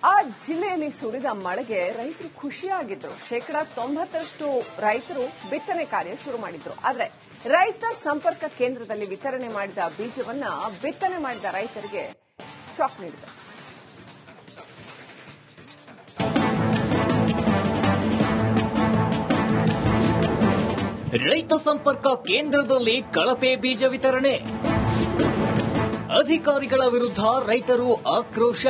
ಆ ಜಿಲ್ಲೆಯಲ್ಲಿ ಸುರಿದ ಮಳೆಗೆ ರೈತರು ಖುಷಿಯಾಗಿದ್ರು. 90% ರೈತರು ಬಿತ್ತನೆ ಕಾರ್ಯ ಶುರು ಮಾಡಿದ್ರು. ಆದರೆ ರೈತ ಸಂಪರ್ಕ ಕೇಂದ್ರದಲ್ಲಿ ವಿತರಣೆ ಮಾಡಿದ ಬೀಜವನ್ನ ಬಿತ್ತನೆ ಮಾಡಿದ ರೈತರಿಗೆ ಶಾಕ್ ನೀಡಿದೆ. ರೈತ ಸಂಪರ್ಕ ಕೇಂದ್ರದಲ್ಲಿ ಕಳಪೆ ಬೀಜ ವಿತರಣೆ. ಅಧಿಕಾರಿಗಳ ವಿರುದ್ಧ ರೈತರು ಆಕ್ರೋಶ.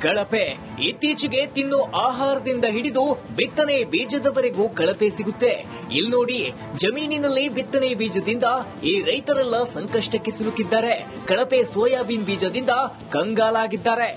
ಕಳಪೆ ಇತ್ತೀಚೆಗೆ ತಿನ್ನೋ ಆಹಾರದಿಂದ ಹಿಡಿದು ಬಿತ್ತನೆ ಬೀಜದವರೆಗೂ ಕಳಪೆ ಸಿಗುತ್ತೆ. ಇಲ್ಲಿ ನೋಡಿ, ಜಮೀನಿನಲ್ಲಿ ಬಿತ್ತನೆ ಬೀಜದಿಂದ ಈ ರೈತರೆಲ್ಲ ಸಂಕಷ್ಟಕ್ಕೆ ಸಿಲುಕಿದ್ದಾರೆ. ಕಳಪೆ ಸೋಯಾಬೀನ್ ಬೀಜದಿಂದ ಕಂಗಾಲಾಗಿದ್ದಾರೆ.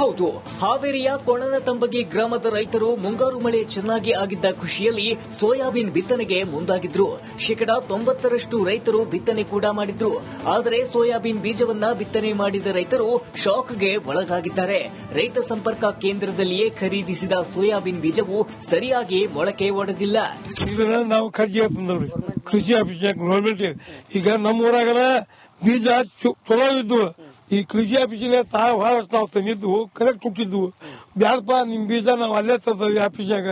ಹೌದು, ಹಾವೇರಿಯ ಕೊಣನತಂಬಗಿ ಗ್ರಾಮದ ರೈತರು ಮುಂಗಾರು ಮಳೆ ಚೆನ್ನಾಗಿ ಆಗಿದ್ದ ಖುಷಿಯಲ್ಲಿ ಸೋಯಾಬೀನ್ ಬಿತ್ತನೆಗೆ ಮುಂದಾಗಿದ್ರು. 90% ರೈತರು ಬಿತ್ತನೆ ಕೂಡ ಮಾಡಿದ್ರು. ಆದರೆ ಸೋಯಾಬೀನ್ ಬೀಜವನ್ನ ಬಿತ್ತನೆ ಮಾಡಿದ ರೈತರು ಶಾಕ್ಗೆ ಒಳಗಾಗಿದ್ದಾರೆ. ರೈತ ಸಂಪರ್ಕ ಕೇಂದ್ರದಲ್ಲಿಯೇ ಖರೀದಿಸಿದ ಸೋಯಾಬೀನ್ ಬೀಜವು ಸರಿಯಾಗಿ ಮೊಳಕೆ ಒಡೆದಿಲ್ಲ. ನಾವು ಕೃಷಿ ಆಫೀಸ್ ಗೌರ್ಮೆಂಟ್ ಈಗ ನಮ್ಮೂರಾಗ ಬೀಜ ಚಲೋ ಇದ್ದು ಈ ಕೃಷಿ ಆಫೀಸಿನ ನಾವು ತಂದಿದ್ವು ಕರೆಕ್ಟ್ ಹುಟ್ಟಿದ್ವು. ಬ್ಯಾಡಪ್ಪ ನಿಮ್ ಬೀಜ ನಾವು ಅಲ್ಲೇ ತರ್ತೀವಿ ಆಫೀಸ್ನಾಗ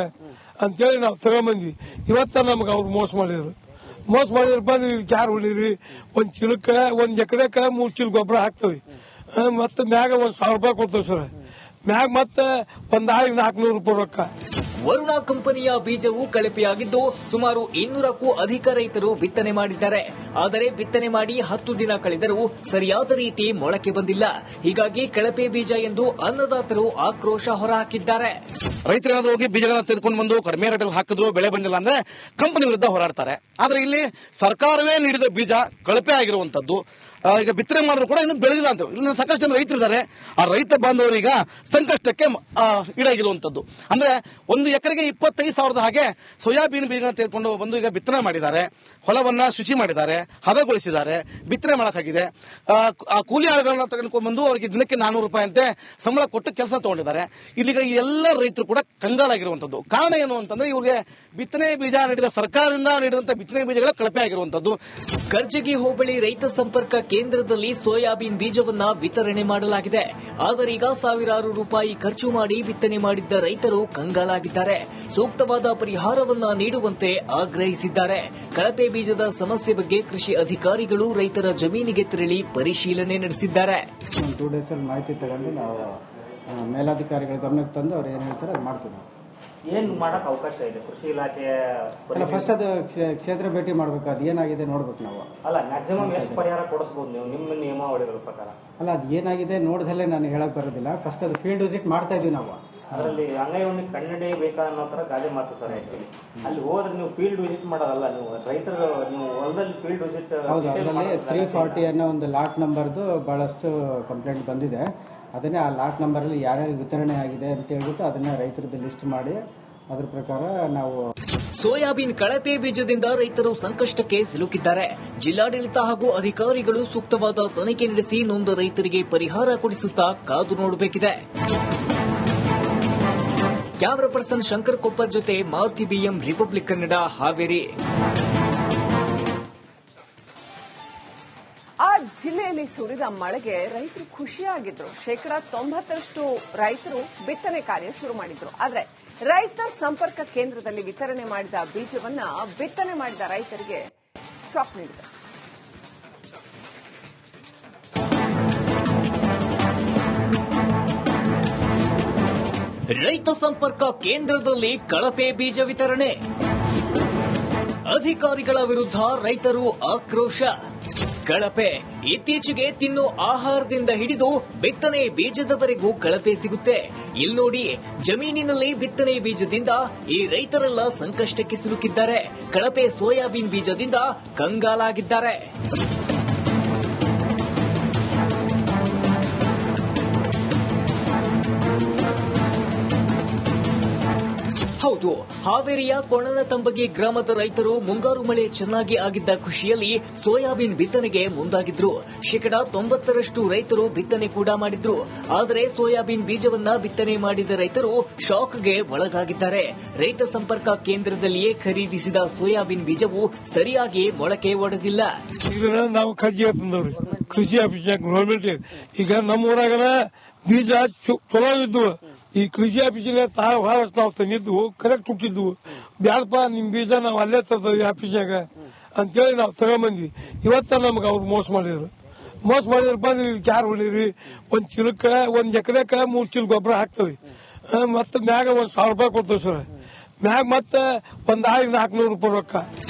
ಅಂತೇಳಿ ನಾವು ತಗೊಂಬಂದ್ವಿ. ಇವತ್ತ ನಮ್ಗೆ ಅವ್ರು ಮೋಸ ಮಾಡಿದ್ರಪ್ಪ. ನೀವು ಚಾರ್ ಹೊಡಿರಿ, ಒಂದ್ ಚೀಲಕ್ಕ 1 ಎಕರೆಕ 3 ಚೀಲ ಗೊಬ್ಬರ ಹಾಕ್ತವಿ. ಮತ್ತೆ ಮ್ಯಾಗ 1,000 ರೂಪಾಯಿ ಕೊಡ್ತೇವೆ ಸರ್. ಮ್ಯಾಗ ಮತ್ತೆ 400 ರೂಪಾಯಿ ರೊಕ್ಕ. ವರುಣ ಕಂಪನಿಯ ಬೀಜವು ಕಳಪೆಯಾಗಿದ್ದು ಸುಮಾರು 200ಕ್ಕೂ ಅಧಿಕ ರೈತರು ಬಿತ್ತನೆ ಮಾಡಿದ್ದಾರೆ. ಆದರೆ ಬಿತ್ತನೆ ಮಾಡಿ 10 ದಿನ ಕಳೆದರೂ ಸರಿಯಾದ ರೀತಿ ಮೊಳಕೆ ಬಂದಿಲ್ಲ. ಹೀಗಾಗಿ ಕಳಪೆ ಬೀಜ ಎಂದು ಅನ್ನದಾತರು ಆಕ್ರೋಶ ಹೊರಹಾಕಿದ್ದಾರೆ. ರೈತರೇನಾದ್ರೂ ಹೋಗಿ ಬೀಜಗಳನ್ನ ತೆಗೆದುಕೊಂಡು ಬಂದು ಕಡಿಮೆ ರೇಟಲ್ಲಿ ಹಾಕಿದ್ರು ಬೆಳೆ ಬಂದಿಲ್ಲ ಅಂದ್ರೆ ಕಂಪನಿ ವಿರುದ್ಧ ಹೋರಾಡ್ತಾರೆ. ಆದ್ರೆ ಇಲ್ಲಿ ಸರ್ಕಾರವೇ ನೀಡಿದ ಬೀಜ ಕಳಪೆ ಆಗಿರುವಂತದ್ದು. ಈಗ ಬಿತ್ತನೆ ಮಾಡಿದ್ರು ಕೂಡ ಇನ್ನು ಬೆಳೆದಿಲ್ಲ ಅಂತ ಇಲ್ಲಿ ಸಾಕಷ್ಟು ಜನ ರೈತರಿದ್ದಾರೆ. ಆ ರೈತ ಬಾಂಧವರೀಗ ಸಂಕಷ್ಟಕ್ಕೆ ಈಡಾಗಿರುವಂತದ್ದು. ಅಂದ್ರೆ 1 ಎಕರೆಗೆ 25,000 ಹಾಗೆ ಸೋಯಾಬೀನ್ ಬೀಜ ತೆಗೆದುಕೊಂಡು ಬಂದು ಈಗ ಬಿತ್ತನೆ ಮಾಡಿದ್ದಾರೆ. ಹೊಲವನ್ನ ಶುಚಿ ಮಾಡಿದ್ದಾರೆ, ಹದಗೊಳಿಸಿದ್ದಾರೆ, ಬಿತ್ತನೆ ಮಾಡಕ್ಕಾಗಿದೆ. ಆ ಕೂಲಿ ಆಳುಗಳನ್ನ ತೆಗೆದುಕೊಂಡು ಬಂದು ಅವರಿಗೆ ದಿನಕ್ಕೆ 400 ರೂಪಾಯಿ ಅಂತೆ ಸಂಬಳ ಕೊಟ್ಟು ಕೆಲಸ ತಗೊಂಡಿದ್ದಾರೆ. ಇಲ್ಲಿಗ ಈ ಎಲ್ಲ ರೈತರು ಕೂಡ ಕಂಗಾಲಾಗಿರುವಂತದ್ದು. ಕಾರಣ ಏನು ಅಂತಂದ್ರೆ ಇವ್ರಿಗೆ ಬಿತ್ತನೆ ಬೀಜ ನೀಡಿದ ಸರ್ಕಾರದಿಂದ ನೀಡಿದಂತ ಬಿತ್ತನೆ ಬೀಜಗಳ ಕಳಪೆ ಆಗಿರುವಂತದ್ದು. ಕರ್ಜಗಿ ಹೋಬಳಿ ರೈತ ಸಂಪರ್ಕ ಕೇಂದ್ರದಲ್ಲಿ ಸೋಯಾಬೀನ್ ಬೀಜವನ್ನ ವಿತರಣೆ ಮಾಡಲಾಗಿದೆ. ಆದರೆ ಈಗ ಸಾವಿರಾರು ರೂಪಾಯಿ ಖರ್ಚು ಮಾಡಿ ಬಿತ್ತನೆ ಮಾಡಿದ್ದ ರೈತರು ಕಂಗಾಲಾಗಿದ್ದಾರೆ. ಸೂಕ್ತವಾದ ಪರಿಹಾರವನ್ನ ನೀಡುವಂತೆ ಆಗ್ರಹಿಸಿದ್ದಾರೆ. ಕಳಪೆ ಬೀಜದ ಸಮಸ್ಯೆ ಬಗ್ಗೆ ಕೃಷಿ ಅಧಿಕಾರಿಗಳು ರೈತರ ಜಮೀನಿಗೆ ತೆರಳಿ ಪರಿಶೀಲನೆ ನಡೆಸಿದ್ದಾರೆ. 2 ಡೇಸ್ ಅಲ್ಲಿ ಮಾಹಿತಿ ತಗೊಂಡು ನಾವು ಮೇಲಾಧಿಕಾರಿಗಳ ಗಮನಕ್ಕೆ ತಂದು ಅವ್ರು ಏನ್ ಹೇಳ್ತಾರೆ ಅದು ಮಾಡ್ತೀವಿ. ಏನ್ ಮಾಡಕ್ ಅವಕಾಶ ಇದೆ ಕೃಷಿ ಇಲಾಖೆಯ? ಫಸ್ಟ್ ಅದು ಕ್ಷೇತ್ರ ಭೇಟಿ ಮಾಡ್ಬೇಕು, ಅದು ಏನಾಗಿದೆ ನೋಡ್ಬೇಕು ನಾವು. ಅಲ್ಲ, ಮ್ಯಾಕ್ಸಿಮಮ್ ಎಷ್ಟು ಪರಿಹಾರ ಕೊಡಿಸಬಹುದು ನೀವು ನಿಮ್ಮ ನಿಯಮಾವಳಿಗಳ ಪ್ರಕಾರ? ಅಲ್ಲ, ಅದು ಏನಾಗಿದೆ ನೋಡಿದಲ್ಲೇ ನಾನು ಹೇಳಕ್ ಬರೋದಿಲ್ಲ. ಫಸ್ಟ್ ಅದು ಫೀಲ್ಡ್ ವಿಸಿಟ್ ಮಾಡ್ತಾ ಇದೀವಿ ನಾವು. ಅದರಲ್ಲಿ ಅಂಗೈವಣ್ಣಿ ಕನ್ನಡಿ ಬೇಕಾ ಅನ್ನೋ ತರ ಗಾದೆ ಮಾತು ಸರ್. ಆಕ್ಚುಲಿ ಅಲ್ಲಿ ಹೋದ್ರೆ ನೀವು ಫೀಲ್ಡ್ ವಿಸಿಟ್ ಮಾಡೋದಲ್ಲ, ನೀವು ರೈತರು ನೀವು ಹೊಲದಲ್ಲಿ ಫೀಲ್ಡ್ ವಿಸಿಟ್. ಹೌದು, ಅದರಲ್ಲಿ 340 ಅನ್ನೋ ಒಂದು ಲಾಟ್ ನಂಬರ್ದು ಬಹಳಷ್ಟು ಕಂಪ್ಲೇಂಟ್ ಬಂದಿದೆ. ಅದನ್ನೇ ಆ ಲಾಟ್ ನಂಬರ್ ಅಲ್ಲಿ ಯಾರ್ಯಾರು ವಿತರಣೆ ಆಗಿದೆ ಅಂತ ಹೇಳ್ಬಿಟ್ಟು ಅದನ್ನ ರೈತರದ್ದು ಲಿಸ್ಟ್ ಮಾಡಿ ಅದ್ರ ಪ್ರಕಾರ ನಾವು. ಸೋಯಾಬೀನ್ ಕಳಪೆ ಬೀಜದಿಂದ ರೈತರು ಸಂಕಷ್ಟಕ್ಕೆ ಸಿಲುಕಿದ್ದಾರೆ. ಜಿಲ್ಲಾಡಳಿತ ಹಾಗೂ ಅಧಿಕಾರಿಗಳು ಸೂಕ್ತವಾದ ತನಿಖೆ ನಡೆಸಿ ನೊಂದ ರೈತರಿಗೆ ಪರಿಹಾರ ಕೊಡಿಸುತ್ತಾ ಕಾದು ನೋಡಬೇಕಿದೆ. ಕ್ಯಾಮರಾ ಪರ್ಸನ್ ಶಂಕರ್ ಕೊಪ್ಪರ್ ಜೊತೆ ಮಾರುತಿ ಬಿಎಂ, ರಿಪಬ್ಲಿಕ್ ಕನ್ನಡ, ಹಾವೇರಿ. ಆ ಜಿಲ್ಲೆಯಲ್ಲಿ ಸುರಿದ ಮಳೆಗೆ ರೈತರು ಖುಷಿಯಾಗಿದ್ರು. 90% ರೈತರು ಬಿತ್ತನೆ ಕಾರ್ಯ ಶುರು ಮಾಡಿದ್ರು. ಆದರೆ ರೈತ ಸಂಪರ್ಕ ಕೇಂದ್ರದಲ್ಲಿ ವಿತರಣೆ ಮಾಡಿದ ಬೀಜವನ್ನ ಬಿತ್ತನೆ ಮಾಡಿದ ರೈತರಿಗೆ ಶಾಕ್ ನೀಡಿದೆ. ರೈತ ಸಂಪರ್ಕ ಕೇಂದ್ರದಲ್ಲಿ ಕಳಪೆ ಬೀಜ ವಿತರಣೆ. ಅಧಿಕಾರಿಗಳ ವಿರುದ್ಧ ರೈತರು ಆಕ್ರೋಶ. ಕಳಪೆ ಇತ್ತೀಚೆಗೆ ತಿನ್ನೋ ಆಹಾರದಿಂದ ಹಿಡಿದು ಬಿತ್ತನೆ ಬೀಜದವರೆಗೂ ಕಳಪೆ ಸಿಗುತ್ತೆ. ಇಲ್ಲಿ ನೋಡಿ, ಜಮೀನಿನಲ್ಲಿ ಬಿತ್ತನೆ ಬೀಜದಿಂದ ಈ ರೈತರೆಲ್ಲ ಸಂಕಷ್ಟಕ್ಕೆ ಸಿಲುಕಿದ್ದಾರೆ. ಕಳಪೆ ಸೋಯಾಬೀನ್ ಬೀಜದಿಂದ ಕಂಗಾಲಾಗಿದ್ದಾರೆ. ಹೌದು, ಹಾವೇರಿಯ ಕೊಣನತಂಬಗಿ ಗ್ರಾಮದ ರೈತರು ಮುಂಗಾರು ಮಳೆ ಚೆನ್ನಾಗಿ ಆಗಿದ್ದ ಖುಷಿಯಲ್ಲಿ ಸೋಯಾಬೀನ್ ಬಿತ್ತನೆಗೆ ಮುಂದಾಗಿದ್ರು. 90% ರೈತರು ಬಿತ್ತನೆ ಕೂಡ ಮಾಡಿದ್ರು. ಆದರೆ ಸೋಯಾಬೀನ್ ಬೀಜವನ್ನ ಬಿತ್ತನೆ ಮಾಡಿದ ರೈತರು ಶಾಕ್ಗೆ ಒಳಗಾಗಿದ್ದಾರೆ. ರೈತ ಸಂಪರ್ಕ ಕೇಂದ್ರದಲ್ಲಿಯೇ ಖರೀದಿಸಿದ ಸೋಯಾಬೀನ್ ಬೀಜವು ಸರಿಯಾಗಿ ಮೊಳಕೆ ಒಡೆದಿಲ್ಲ. ಇದನ್ನ ನಾವು ಕಜ್ಜಿ ತಂದವ್ರಿ ಕೃಷಿ ಆಫೀಸ್ನಾಗ ಗೌರ್ಮೆಂಟ್. ಈಗ ನಮ್ಮ ಊರಾಗನ ಬೀಜ ಚಲೋ ಇದ್ವು. ಈ ಕೃಷಿ ಆಫೀಸಿನ ನಾವು ತಂದಿದ್ವು ಕರೆಕ್ಟ್ ಹುಟ್ಟಿದ್ವು. ಬ್ಯಾಡಪ್ಪ ನಿಮ್ ಬೀಜ ನಾವು ಅಲ್ಲೇ ತರ್ತೀವಿ ಆಫೀಸ್ನಾಗ ಅಂತೇಳಿ ನಾವು ತಗೊಂಬಂದ್ವಿ. ಇವತ್ತ ನಮ್ಗೆ ಅವ್ರು ಮೋಸ ಮಾಡಿದ್ರಪ್ಪ ನೀವು ಯಾರು ಹೊಡೀರಿ, ಒಂದ್ ಚೀಲಕ್ಕ 1 ಎಕರೆಕ 3 ಚೀಲ ಗೊಬ್ಬರ ಹಾಕ್ತವಿ. ಮತ್ತ ಮ್ಯಾಗ 1,000 ರೂಪಾಯಿ ಕೊಡ್ತೇವೆ ಸರ್. ಮ್ಯಾಗ ಮತ್ತ ಒಂದ್ 400 ರೂಪಾಯಿ ರೊಕ್ಕ.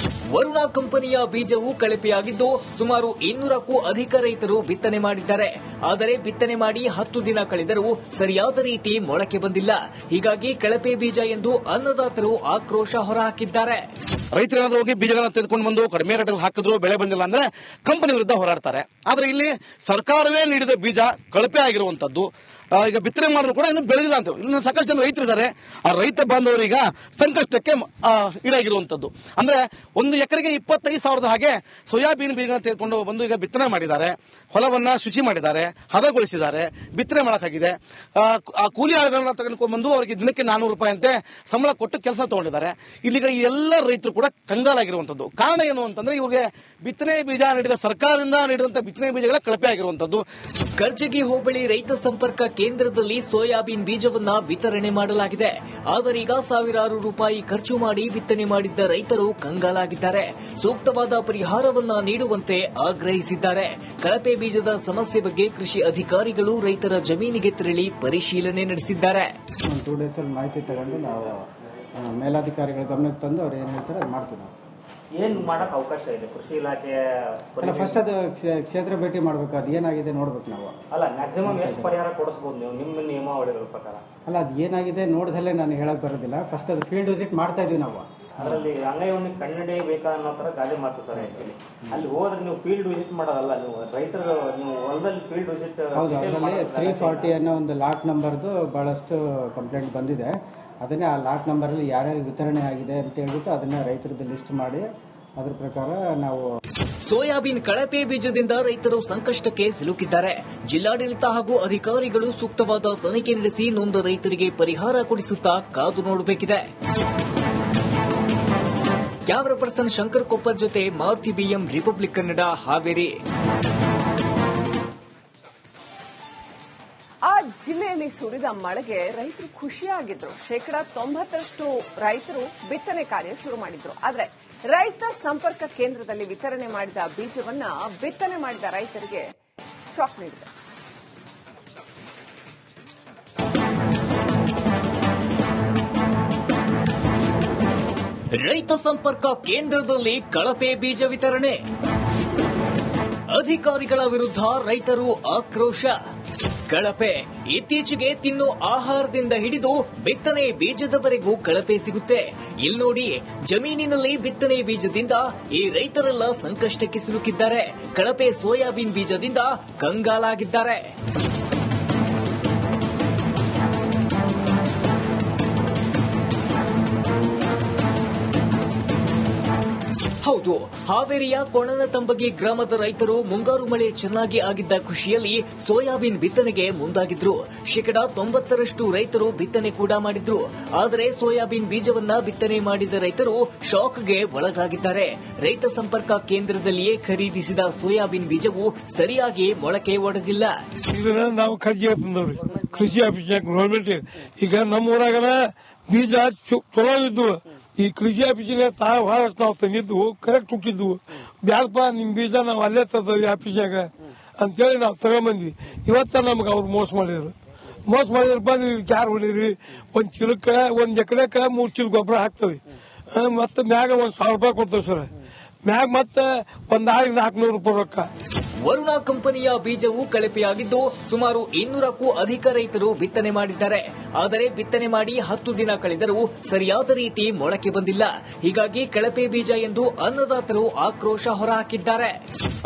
ವರುಣಾ ಕಂಪನಿಯ ಬೀಜವು ಕಳಪೆಯಾಗಿದ್ದು ಸುಮಾರು 200ಕ್ಕೂ ಅಧಿಕ ರೈತರು ಬಿತ್ತನೆ ಮಾಡಿದ್ದಾರೆ. ಆದರೆ ಬಿತ್ತನೆ ಮಾಡಿ 10 ದಿನ ಕಳೆದರೂ ಸರಿಯಾದ ರೀತಿ ಮೊಳಕೆ ಬಂದಿಲ್ಲ. ಹೀಗಾಗಿ ಕಳಪೆ ಬೀಜ ಎಂದು ಅನ್ನದಾತರು ಆಕ್ರೋಶ ಹೊರಹಾಕಿದ್ದಾರೆ. ರೈತರೇನಾದ್ರೂ ಹೋಗಿ ಬೀಜಗಳನ್ನ ತೆಗೆದುಕೊಂಡು ಬಂದು ಕಡಿಮೆ ರೇಟಲ್ಲಿ ಹಾಕಿದ್ರು ಬೆಳೆ ಬಂದಿಲ್ಲ ಅಂದ್ರೆ ಕಂಪನಿ ವಿರುದ್ಧ ಹೋರಾಡ್ತಾರೆ. ಆದ್ರೆ ಇಲ್ಲಿ ಸರ್ಕಾರವೇ ನೀಡಿದ ಬೀಜ ಕಳಪೆ ಆಗಿರುವಂತದ್ದು. ಈಗ ಬಿತ್ತನೆ ಮಾಡಿದ್ರು ಕೂಡ ಇನ್ನು ಬೆಳೆದಿಲ್ಲ ಅಂತ ಇಲ್ಲಿ ಸಾಕಷ್ಟು ಜನ ರೈತರಿದ್ದಾರೆ. ಆ ರೈತ ಬಾಂಧವರೀಗ ಸಂಕಷ್ಟಕ್ಕೆ ಈಡಾಗಿರುವಂತದ್ದು. ಅಂದ್ರೆ 1 ಎಕರೆಗೆ 25,000 ಹಾಗೆ ಸೋಯಾಬೀನ್ ಬೀಜ ತೆಗೆದುಕೊಂಡು ಬಂದು ಈಗ ಬಿತ್ತನೆ ಮಾಡಿದ್ದಾರೆ. ಹೊಲವನ್ನ ಶುಚಿ ಮಾಡಿದ್ದಾರೆ, ಹದಗೊಳಿಸಿದ್ದಾರೆ, ಬಿತ್ತನೆ ಮಾಡಕ್ಕಾಗಿದೆ. ಆ ಕೂಲಿ ಆಳುಗಳನ್ನ ತೆಗೆದುಕೊಂಡು ಬಂದು ಅವರಿಗೆ ದಿನಕ್ಕೆ 400 ರೂಪಾಯಿ ಅಂತೆ ಸಂಬಳ ಕೊಟ್ಟು ಕೆಲಸ ತಗೊಂಡಿದ್ದಾರೆ. ಇಲ್ಲಿಗ ಈ ಎಲ್ಲ ರೈತರು ಕೂಡ ಕಂಗಾಲಾಗಿರುವಂತದ್ದು. ಕಾರಣ ಏನು ಅಂತಂದ್ರೆ ಇವ್ರಿಗೆ ಬಿತ್ತನೆ ಬೀಜ ನೀಡಿದ ಸರ್ಕಾರದಿಂದ ನೀಡಿದಂತ ಬಿತ್ತನೆ ಬೀಜಗಳ ಕಳಪೆ ಆಗಿರುವಂತದ್ದು. ಕರ್ಜಗಿ ಹೋಬಳಿ ರೈತ ಸಂಪರ್ಕ ಕೇಂದ್ರದಲ್ಲಿ ಸೋಯಾಬೀನ್ ಬೀಜವನ್ನ ವಿತರಣೆ ಮಾಡಲಾಗಿದೆ. ಆದರೀಗ ಸಾವಿರಾರು ರೂಪಾಯಿ ಖರ್ಚು ಮಾಡಿ ಬಿತ್ತನೆ ಮಾಡಿದ್ದ ರೈತರು ಕಂಗಾಲಾಗಿದ್ದಾರೆ. ಸೂಕ್ತವಾದ ಪರಿಹಾರವನ್ನ ನೀಡುವಂತೆ ಆಗ್ರಹಿಸಿದ್ದಾರೆ. ಕಳಪೆ ಬೀಜದ ಸಮಸ್ಯೆ ಬಗ್ಗೆ ಕೃಷಿ ಅಧಿಕಾರಿಗಳು ರೈತರ ಜಮೀನಿಗೆ ತೆರಳಿ ಪರಿಶೀಲನೆ ನಡೆಸಿದ್ದಾರೆ. 2 ಡೇಸ್ ಅಲ್ಲಿ ಮಾಹಿತಿ ತಗೊಂಡು ನಾವು ಮೇಲಾಧಿಕಾರಿಗಳ ಗಮನಕ್ಕೆ ತಂದು ಅವ್ರು ಏನ್ ಹೇಳ್ತಾರೆ ಅದು ಮಾಡ್ತೀವಿ. ನಾವು ಏನ್ ಮಾಡಕ್ ಅವಕಾಶ ಇದೆ ಕೃಷಿ ಇಲಾಖೆಯ? ಫಸ್ಟ್ ಅದು ಕ್ಷೇತ್ರ ಭೇಟಿ ಮಾಡ್ಬೇಕು, ಅದು ಏನಾಗಿದೆ ನೋಡ್ಬೇಕು ನಾವು. ಅಲ್ಲ ಮ್ಯಾಕ್ಸಿಮಮ್ ಎಷ್ಟು ಪರಿಹಾರ ಕೊಡಿಸಬಹುದು ನೀವು ನಿಮ್ಮ ನಿಯಮಾವಳಿಗಳ ಪ್ರಕಾರ? ಅಲ್ಲ ಅದು ಏನಾಗಿದೆ ನೋಡ್ದಲ್ಲೇ ನಾನು ಹೇಳಕ್ ಬರೋದಿಲ್ಲ. ಫಸ್ಟ್ ಅದು ಫೀಲ್ಡ್ ವಿಸಿಟ್ ಮಾಡ್ತಾ ಇದೀವಿ ನಾವು. ಅದರಲ್ಲಿ ಅಂಗೈವನ್ನ ಕನ್ನಡಿಬೇಕಾ ಅನ್ನೋ ತರ ಗಾದೆ ಮಾತು ಸರ್. ಆಕ್ಚುಲಿ ಅಲ್ಲಿ ಹೋದ್ರೆ ನೀವು ಫೀಲ್ಡ್ ವಿಸಿಟ್ ಮಾಡೋದಲ್ಲ, ನೀವು ರೈತರು ನೀವು ಹೊಲದಲ್ಲಿ ಫೀಲ್ಡ್ ವಿಸಿಟ್. ಹೌದು, ಅದರಲ್ಲಿ 340 ಅನ್ನೋ ಒಂದು ಲಾಟ್ ನಂಬರ್ದು ಬಹಳಷ್ಟು ಕಂಪ್ಲೇಂಟ್ ಬಂದಿದೆ. ಅದನ್ನೇ ಆ ಲಾಟ್ ನಂಬರ್ ಅಲ್ಲಿ ಯಾರ್ಯಾರು ವಿತರಣೆ ಆಗಿದೆ ಅಂತ ಹೇಳ್ಬಿಟ್ಟು ಅದನ್ನ ರೈತರದ್ದು ಲಿಸ್ಟ್ ಮಾಡಿ ಅದ್ರ ಪ್ರಕಾರ ನಾವು. ಸೋಯಾಬೀನ್ ಕಳಪೆ ಬೀಜದಿಂದ ರೈತರು ಸಂಕಷ್ಟಕ್ಕೆ ಸಿಲುಕಿದ್ದಾರೆ. ಜಿಲ್ಲಾಡಳಿತ ಹಾಗೂ ಅಧಿಕಾರಿಗಳು ಸೂಕ್ತವಾದ ತನಿಖೆ ನಡೆಸಿ ನೊಂದ ರೈತರಿಗೆ ಪರಿಹಾರ ಕೊಡಿಸುತ್ತಾ ಕಾದು ನೋಡಬೇಕಿದೆ. ಕ್ಯಾಮರಾ ಪರ್ಸನ್ ಶಂಕರ್ ಕೊಪ್ಪರ್ ಜೊತೆ ಮಾರುತಿ ಬಿಎಂ, ರಿಪಬ್ಲಿಕ್ ಕನ್ನಡ, ಹಾವೇರಿ. ಆ ಜಿಲ್ಲೆಯಲ್ಲಿ ಸುರಿದ ಮಳೆಗೆ ರೈತರು ಖುಷಿಯಾಗಿದ್ರು. 90% ರೈತರು ಬಿತ್ತನೆ ಕಾರ್ಯ ಶುರು ಮಾಡಿದ್ರು. ಆದರೆ ರೈತ ಸಂಪರ್ಕ ಕೇಂದ್ರದಲ್ಲಿ ವಿತರಣೆ ಮಾಡಿದ ಬೀಜವನ್ನ ಬಿತ್ತನೆ ಮಾಡಿದ ರೈತರಿಗೆ ಶಾಕ್ ನೀಡಿದೆ. ರೈತ ಸಂಪರ್ಕ ಕೇಂದ್ರದಲ್ಲಿ ಕಳಪೆ ಬೀಜ ವಿತರಣೆ. ಅಧಿಕಾರಿಗಳ ವಿರುದ್ಧ ರೈತರು ಆಕ್ರೋಶ. ಕಳಪೆ ಇತ್ತೀಚೆಗೆ ತಿನ್ನೋ ಆಹಾರದಿಂದ ಹಿಡಿದು ಬಿತ್ತನೆ ಬೀಜದವರೆಗೂ ಕಳಪೆ ಸಿಗುತ್ತೆ. ಇಲ್ಲಿ ನೋಡಿ, ಜಮೀನಿನಲ್ಲಿ ಬಿತ್ತನೆ ಬೀಜದಿಂದ ಈ ರೈತರೆಲ್ಲ ಸಂಕಷ್ಟಕ್ಕೆ ಸಿಲುಕಿದ್ದಾರೆ. ಕಳಪೆ ಸೋಯಾಬೀನ್ ಬೀಜದಿಂದ ಕಂಗಾಲಾಗಿದ್ದಾರೆ. ಹೌದು, ಹಾವೇರಿಯ ಕೊಣನತಂಬಗಿ ಗ್ರಾಮದ ರೈತರು ಮುಂಗಾರು ಮಳೆ ಚೆನ್ನಾಗಿ ಆಗಿದ್ದ ಖುಷಿಯಲ್ಲಿ ಸೋಯಾಬೀನ್ ಬಿತ್ತನೆಗೆ ಮುಂದಾಗಿದ್ರು. 90% ರೈತರು ಬಿತ್ತನೆ ಕೂಡ ಮಾಡಿದ್ರು. ಆದರೆ ಸೋಯಾಬೀನ್ ಬೀಜವನ್ನ ಬಿತ್ತನೆ ಮಾಡಿದ ರೈತರು ಶಾಕ್ಗೆ ಒಳಗಾಗಿದ್ದಾರೆ. ರೈತ ಸಂಪರ್ಕ ಕೇಂದ್ರದಲ್ಲಿಯೇ ಖರೀದಿಸಿದ ಸೋಯಾಬೀನ್ ಬೀಜವು ಸರಿಯಾಗಿ ಮೊಳಕೆ ಒಡೆದಿಲ್ಲ. ಇದನ್ನ ನಾವು ಕಜ್ಜಿ ತಂದವ್ರಿ ಕೃಷಿ ಆಫೀಸ್ನಾಗ ಗೌರ್ಮೆಂಟ್. ಈಗ ನಮ್ಮ ಊರಾಗನ ಬೀಜ ಚಲೋ ಇದ್ವು. ಈ ಕೃಷಿ ಆಫೀಸಿನ ನಾವು ತಂದಿದ್ವು ಕರೆಕ್ಟ್ ಹುಟ್ಟಿದ್ವು. ಬ್ಯಾಡಪ್ಪ ನಿಮ್ ಬೀಜ ನಾವು ಅಲ್ಲೇ ತರ್ತೀವಿ ಆಫೀಸ್ನಾಗ ಅಂತೇಳಿ ನಾವು ತಗೊಂಬಂದ್ವಿ. ಇವತ್ತ ನಮ್ಗೆ ಅವ್ರು ಮೋಸ ಮಾಡಿದ್ರಪ್ಪ ನೀವು ಯಾರು ಹೊಡೀರಿ, 1 ಚೀಲಕ್ಕ 1 ಎಕರೆಕ 3 ಚೀಲ ಗೊಬ್ಬರ ಹಾಕ್ತವಿ. ಮತ್ತ ಮ್ಯಾಗ 1,000 ರೂಪಾಯಿ ಕೊಡ್ತೇವೆ ಸರ್. ಮ್ಯಾಗ ಮತ್ತ ಒಂದ್ 400 ರೂಪಾಯಿ ರೊಕ್ಕ. ವರುಣಾ ಕಂಪನಿಯ ಬೀಜವು ಕಳಪೆಯಾಗಿದ್ದು ಸುಮಾರು 200ಕ್ಕೂ ಅಧಿಕ ರೈತರು ಬಿತ್ತನೆ ಮಾಡಿದ್ದಾರೆ. ಆದರೆ ಬಿತ್ತನೆ ಮಾಡಿ 10 ದಿನ ಕಳೆದರೂ ಸರಿಯಾದ ರೀತಿ ಮೊಳಕೆ ಬಂದಿಲ್ಲ. ಹೀಗಾಗಿ ಕಳಪೆ ಬೀಜ ಎಂದು ಅನ್ನದಾತರು ಆಕ್ರೋಶ ಹೊರಹಾಕಿದ್ದಾರೆ.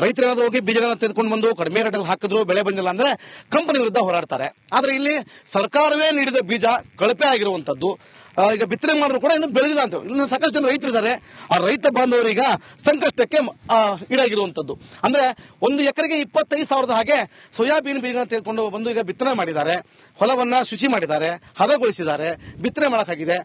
ರೈತರೇನಾದ್ರೂ ಹೋಗಿ ಬೀಜಗಳನ್ನ ತೆಗೆದುಕೊಂಡು ಬಂದು ಕಡಿಮೆ ರೇಟಲ್ಲಿ ಹಾಕಿದ್ರು ಬೆಳೆ ಬಂದಿಲ್ಲ ಅಂದ್ರೆ ಕಂಪನಿ ವಿರುದ್ಧ ಹೋರಾಡ್ತಾರೆ. ಆದ್ರೆ ಇಲ್ಲಿ ಸರ್ಕಾರವೇ ನೀಡಿದ ಬೀಜ ಕಳಪೆ ಆಗಿರುವಂತದ್ದು. ಈಗ ಬಿತ್ತನೆ ಮಾಡಿದ್ರು ಕೂಡ ಇನ್ನು ಬೆಳೆದಿಲ್ಲ ಅಂತ. ಇಲ್ಲಿ ಸಾಕಷ್ಟು ಜನ ರೈತರಿದ್ದಾರೆ. ಆ ರೈತ ಬಾಂಧವರೀಗ ಸಂಕಷ್ಟಕ್ಕೆ ಈಡಾಗಿರುವಂತದ್ದು. ಅಂದ್ರೆ 1 ಎಕರೆಗೆ 25,000 ಹಾಗೆ ಸೋಯಾಬೀನ್ ಬೀಜ ತೆಗೆದುಕೊಂಡು ಬಂದು ಈಗ ಬಿತ್ತನೆ ಮಾಡಿದ್ದಾರೆ. ಹೊಲವನ್ನ ಶುಚಿ ಮಾಡಿದ್ದಾರೆ, ಹದಗೊಳಿಸಿದ್ದಾರೆ, ಬಿತ್ತನೆ ಮಾಡಕ್ಕಾಗಿದೆ.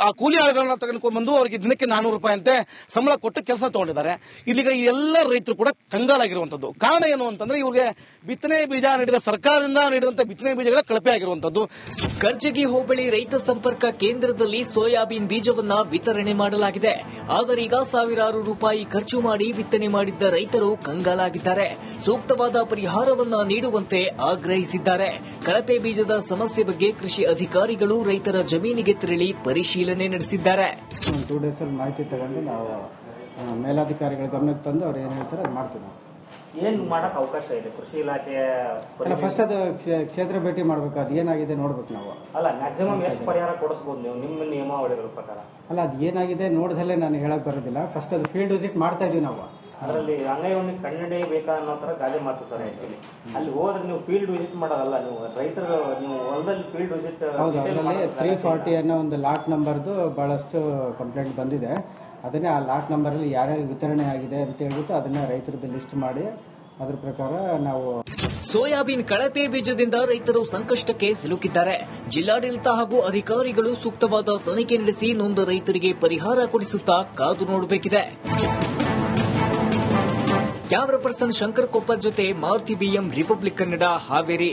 ಆ ಕೂಲಿ ಆಳುಗಳನ್ನ ತೆಗೆದುಕೊಂಡು ಬಂದು ಅವರಿಗೆ ದಿನಕ್ಕೆ 400 ರೂಪಾಯಿ ಅಂತೆ ಸಂಬಳ ಕೊಟ್ಟು ಕೆಲಸ ತಗೊಂಡಿದ್ದಾರೆ. ಇಲ್ಲಿಗ ಈ ಎಲ್ಲ ರೈತರು ಕೂಡ ಕಂಗಾಲಾಗಿರುವಂತದ್ದು. ಕಾರಣ ಏನು ಅಂತಂದ್ರೆ ಇವ್ರಿಗೆ ಬಿತ್ತನೆ ಬೀಜ ನೀಡಿದ ಸರ್ಕಾರದಿಂದ ನೀಡಿದಂತ ಬಿತ್ತನೆ ಬೀಜಗಳ ಕಳಪೆ ಆಗಿರುವಂತದ್ದು. ಕರ್ಜಗಿ ಹೋಬಳಿ ರೈತ ಸಂಪರ್ಕ ಕೇಂದ್ರದಲ್ಲಿ ಸೋಯಾಬೀನ್ ಬೀಜವನ್ನ ವಿತರಣೆ ಮಾಡಲಾಗಿದೆ. ಆದರೀಗ ಸಾವಿರಾರು ರೂಪಾಯಿ ಖರ್ಚು ಮಾಡಿ ಬಿತ್ತನೆ ಮಾಡಿದ್ದ ರೈತರು ಕಂಗಾಲಾಗಿದ್ದಾರೆ. ಸೂಕ್ತವಾದ ಪರಿಹಾರವನ್ನ ನೀಡುವಂತೆ ಆಗ್ರಹಿಸಿದ್ದಾರೆ. ಕಳಪೆ ಬೀಜದ ಸಮಸ್ಯೆ ಬಗ್ಗೆ ಕೃಷಿ ಅಧಿಕಾರಿಗಳು ರೈತರ ಜಮೀನಿಗೆ ತೆರಳಿ ಪರಿಶೀಲನೆ ನಡೆಸಿದ್ದಾರೆ. 2 ಡೇಸ್ ಅಲ್ಲಿ ಮಾಹಿತಿ ತಗೊಂಡು ನಾವು ಮೇಲಾಧಿಕಾರಿಗಳ ಗಮನಕ್ಕೆ ತಂದು ಅವ್ರು ಏನ್ ಹೇಳ್ತಾರೆ ಅದು ಮಾಡ್ತೀವಿ. ನಾವು ಏನ್ ಮಾಡಕ್ ಅವಕಾಶ ಇದೆ ಕೃಷಿ ಇಲಾಖೆಯ? ಫಸ್ಟ್ ಅದು ಕ್ಷೇತ್ರ ಭೇಟಿ ಮಾಡ್ಬೇಕು, ಅದು ಏನಾಗಿದೆ ನೋಡ್ಬೇಕು ನಾವು. ಅಲ್ಲ, ಮ್ಯಾಕ್ಸಿಮಮ್ ಎಷ್ಟು ಪರಿಹಾರ ಕೊಡಿಸಬಹುದು ನೀವು ನಿಮ್ಮ ನಿಯಮಾವಳಿಗಳ ಪ್ರಕಾರ? ಅಲ್ಲ, ಅದು ಏನಾಗಿದೆ ನೋಡ್ದಲ್ಲೇ ನಾನು ಹೇಳಕ್ ಬರೋದಿಲ್ಲ. ಫಸ್ಟ್ ಅದು ಫೀಲ್ಡ್ ವಿಸಿಟ್ ಮಾಡ್ತಾ ಇದೀವಿ ನಾವು. ಅದರಲ್ಲಿ ಅಂಗೈವಣ್ಣಿ ಕನ್ನಡಿ ಬೇಕಾ ಅನ್ನೋ ತರ ಗಾದೆ ಮಾತು ಸರ್. ಆಕ್ಚುಲಿ ಅಲ್ಲಿ ಹೋದ್ರೆ ನೀವು ಫೀಲ್ಡ್ ವಿಸಿಟ್ ಮಾಡೋದಲ್ಲ, ನೀವು ರೈತರು ನೀವು ಹೊಲದಲ್ಲಿ ಫೀಲ್ಡ್ ವಿಸಿಟ್. ಹೌದು, ಅದರಲ್ಲಿ 340 ಅನ್ನೋ ಒಂದು ಲಾಟ್ ನಂಬರ್ದು ಬಹಳಷ್ಟು ಕಂಪ್ಲೇಂಟ್ ಬಂದಿದೆ. ಅದನ್ನೇ ಆ ಲಾಟ್ ನಂಬರ್ ಅಲ್ಲಿ ಯಾರ್ಯಾರು ವಿತರಣೆ ಆಗಿದೆ ಅಂತ ಹೇಳ್ಬಿಟ್ಟು ಅದನ್ನ ರೈತರದ್ದು ಲಿಸ್ಟ್ ಮಾಡಿ ಅದ್ರ ಪ್ರಕಾರ ನಾವು. ಸೋಯಾಬೀನ್ ಕಳಪೆ ಬೀಜದಿಂದ ರೈತರು ಸಂಕಷ್ಟಕ್ಕೆ ಸಿಲುಕಿದ್ದಾರೆ. ಜಿಲ್ಲಾಡಳಿತ ಹಾಗೂ ಅಧಿಕಾರಿಗಳು ಸೂಕ್ತವಾದ ತನಿಖೆ ನಡೆಸಿ ನೊಂದ ರೈತರಿಗೆ ಪರಿಹಾರ ಕೊಡಿಸುತ್ತಾ ಕಾದು ನೋಡಬೇಕಿದೆ. ಕ್ಯಾಮರಾ ಪರ್ಸನ್ ಶಂಕರ್ ಕೊಪ್ಪರ್ ಜೊತೆ ಮಾರುತಿ BM, ರಿಪಬ್ಲಿಕ್ ಕನ್ನಡ, ಹಾವೇರಿ.